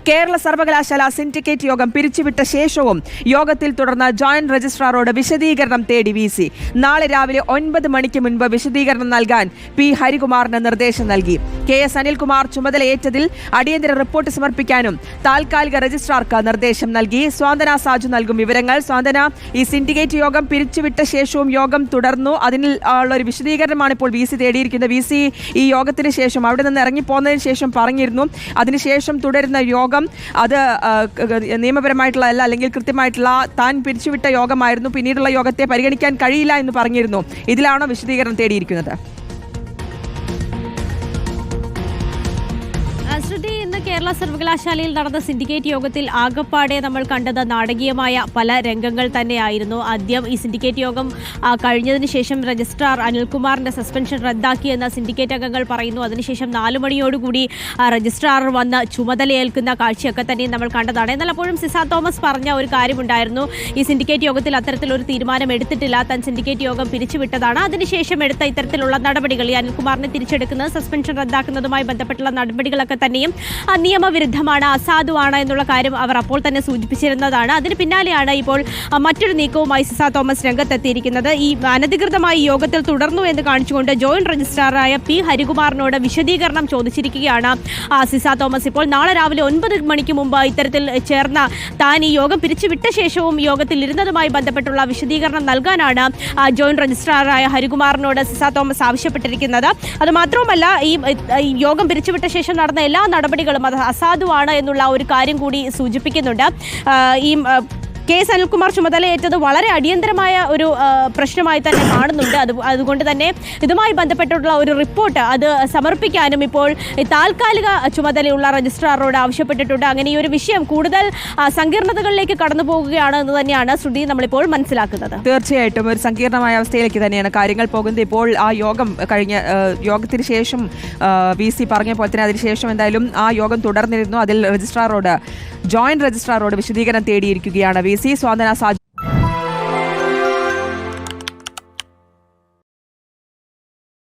കേരള സർവകലാശാല സിൻഡിക്കേറ്റ് യോഗം പിരിച്ചുവിട്ട ശേഷവും യോഗത്തിൽ തുടർന്ന് ജോയിന്റ് രജിസ്ട്രാറോട് വിശദീകരണം തേടി VC. നാളെ രാവിലെ 9 മണിക്ക് മുൻപ് വിശദീകരണം നൽകാൻ P. ഹരികുമാറിന് നിർദ്ദേശം നൽകി. KS അനിൽകുമാർ ചുമതലയേറ്റതിൽ അടിയന്തര റിപ്പോർട്ട് സമർപ്പിക്കാനും താൽക്കാലിക രജിസ്ട്രാർക്ക് നിർദ്ദേശം നൽകി. സ്വാന്തന സാജു നൽകും വിവരങ്ങൾ. സ്വാന്തന, ഈ സിൻഡിക്കേറ്റ് യോഗം പിരിച്ചുവിട്ട ശേഷവും യോഗം തുടർന്നു. അതിൽ ഉള്ള ഒരു വിശദീകരണമാണ് ഇപ്പോൾ VC തേടിയിരിക്കുന്നത്. VC ഈ യോഗത്തിന് ശേഷം അവിടെ നിന്ന് ഇറങ്ങിപ്പോന്നതിന് ശേഷം പറഞ്ഞിരുന്നു അതിനുശേഷം തുടരുന്ന യോഗം അത് നിയമപരമായിട്ടുള്ള അല്ലെങ്കിൽ കൃത്യമായിട്ടുള്ള താൻ പിരിച്ചുവിട്ട യോഗമായിരുന്നു, പിന്നീടുള്ള യോഗത്തെ പരിഗണിക്കാൻ കഴിയില്ല എന്ന് പറഞ്ഞിരുന്നു. ഇതിലാണോ വിശദീകരണം തേടിയിരിക്കുന്നത്? ശ്രുതി, ഇന്ന് കേരള സർവകലാശാലയിൽ നടന്ന സിൻഡിക്കേറ്റ് യോഗത്തിൽ ആകപ്പാടെ നമ്മൾ കണ്ടത് നാടകീയമായ പല രംഗങ്ങൾ തന്നെയായിരുന്നു. ആദ്യം ഈ സിൻഡിക്കേറ്റ് യോഗം കഴിഞ്ഞതിന് ശേഷം രജിസ്ട്രാർ അനിൽകുമാറിന്റെ സസ്പെൻഷൻ റദ്ദാക്കിയെന്ന് സിൻഡിക്കേറ്റ് അംഗങ്ങൾ പറയുന്നു. അതിനുശേഷം 4 മണിയോടുകൂടി രജിസ്ട്രാർ വന്ന് ചുമതലയേൽക്കുന്ന കാഴ്ചയൊക്കെ തന്നെ നമ്മൾ കണ്ടതാണ്. എന്നാൽ അപ്പോഴും സിസ തോമസ് പറഞ്ഞ ഒരു കാര്യമുണ്ടായിരുന്നു, ഈ സിൻഡിക്കേറ്റ് യോഗത്തിൽ അത്തരത്തിലൊരു തീരുമാനം എടുത്തിട്ടില്ല, താൻ സിൻഡിക്കേറ്റ് യോഗം പിരിച്ചുവിട്ടതാണ്. അതിനുശേഷം എടുത്ത ഇത്തരത്തിലുള്ള നടപടികൾ, ഈ അനിൽകുമാറിനെ തിരിച്ചെടുക്കുന്നത്, സസ്പെൻഷൻ റദ്ദാക്കുന്നതുമായി ബന്ധപ്പെട്ടുള്ള നടപടികളൊക്കെ തന്നെയും നിയമവിരുദ്ധമാണ്, അസാധുവാണ് എന്നുള്ള കാര്യം അവർ അപ്പോൾ തന്നെ സൂചിപ്പിച്ചിരുന്നതാണ്. അതിന് പിന്നാലെയാണ് ഇപ്പോൾ മറ്റൊരു നീക്കവുമായി സിസ തോമസ് രംഗത്തെത്തിയിരിക്കുന്നത്. ഈ അനധികൃതമായി യോഗത്തിൽ തുടർന്നു എന്ന് കാണിച്ചുകൊണ്ട് ജോയിന്റ് രജിസ്ട്രാറായ P. ഹരികുമാറിനോട് വിശദീകരണം ചോദിച്ചിരിക്കുകയാണ് സിസ തോമസ്. ഇപ്പോൾ നാളെ രാവിലെ 9 മണിക്ക് മുമ്പ് ഇത്തരത്തിൽ ചേർന്ന താൻ ഈ യോഗം പിരിച്ചുവിട്ട ശേഷവും യോഗത്തിൽ ഇരുന്നതുമായി ബന്ധപ്പെട്ടുള്ള വിശദീകരണം നൽകാനാണ് ജോയിന്റ് രജിസ്ട്രാറായ ഹരികുമാറിനോട് സിസ തോമസ് ആവശ്യപ്പെട്ടിരിക്കുന്നത്. അതുമാത്രവുമല്ല, ഈ യോഗം പിരിച്ചുവിട്ട ശേഷം നടന്ന എല്ലാ നടപടികളും അത് അസാധുവാണ് എന്നുള്ള ഒരു കാര്യം കൂടി സൂചിപ്പിക്കുന്നുണ്ട്. ഈ KS അനിൽകുമാർ ചുമതലയേറ്റത് വളരെ അടിയന്തരമായ ഒരു പ്രശ്നമായി തന്നെ കാണുന്നുണ്ട്. അതുകൊണ്ട് തന്നെ ഇതുമായി ബന്ധപ്പെട്ടുള്ള ഒരു റിപ്പോർട്ട് അത് സമർപ്പിക്കാനും ഇപ്പോൾ താൽക്കാലിക ചുമതലയുള്ള രജിസ്ട്രാറോട് ആവശ്യപ്പെട്ടിട്ടുണ്ട്. അങ്ങനെ ഈ ഒരു വിഷയം കൂടുതൽ സങ്കീർണതകളിലേക്ക് കടന്നു പോകുകയാണ് എന്ന് തന്നെയാണ് ശ്രുതി നമ്മളിപ്പോൾ മനസ്സിലാക്കുന്നത്. തീർച്ചയായിട്ടും ഒരു സങ്കീർണമായ അവസ്ഥയിലേക്ക് തന്നെയാണ് കാര്യങ്ങൾ പോകുന്നത്. ഇപ്പോൾ ആ യോഗം കഴിഞ്ഞ യോഗത്തിന് ശേഷം VC പറഞ്ഞ പോലെ തന്നെ അതിനുശേഷം എന്തായാലും ആ യോഗം തുടർന്നിരുന്നു. അതിൽ ജോയിന്റ് രജിസ്ട്രാറോട് വിശദീകരണം തേടിയിരിക്കുകയാണ് VC. സ്വാന്തന സാജു